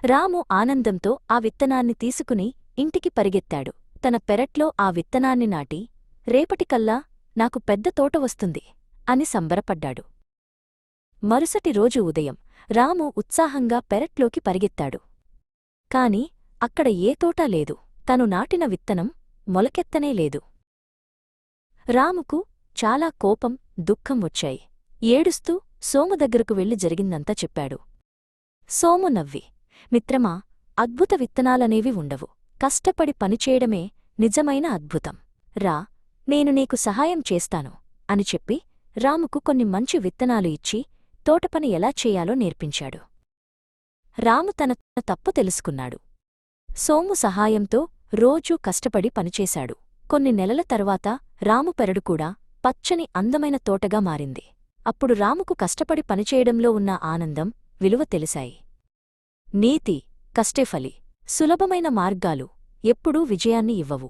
రాము ఆనందంతో ఆ విత్తనాన్ని తీసుకుని ఇంటికి పరిగెత్తాడు. తన పెరట్లో ఆ విత్తనాన్ని నాటి, రేపటికల్లా నాకు పెద్ద తోట వస్తుంది అని సంబరపడ్డాడు. మరుసటి రోజు ఉదయం రాము ఉత్సాహంగా పెరట్లోకి పరిగెత్తాడు. కాని అక్కడ ఏ తోటా లేదు. తను నాటిన విత్తనం మొలకెత్తనే లేదు. రాముకు చాలా కోపం, దుఃఖం వచ్చాయి. ఏడుస్తూ సోము దగ్గరకు వెళ్లి జరిగిందంతా చెప్పాడు. సోము నవ్వి, మిత్రమా, అద్భుత విత్తనాలనేవి ఉండవు. కష్టపడి పనిచేయడమే నిజమైన అద్భుతం. రా, నేను నీకు సహాయం చేస్తాను అని చెప్పి రాముకు కొన్ని మంచి విత్తనాలు ఇచ్చి తోటపని ఎలా చేయాలో నేర్పించాడు. రాము తన తప్పు తెలుసుకున్నాడు. సోము సహాయంతో రోజూ కష్టపడి పనిచేశాడు. కొన్ని నెలల తరువాత రాము పెరడు కూడా పచ్చని అందమైన తోటగా మారింది. అప్పుడు రాముకు కష్టపడి పనిచేయడంలో ఉన్న ఆనందం, విలువ తెలిసాయి. నీతి: కష్టే ఫలి. సులభమైన మార్గాలు ఎప్పుడూ విజయాన్ని ఇవ్వవు.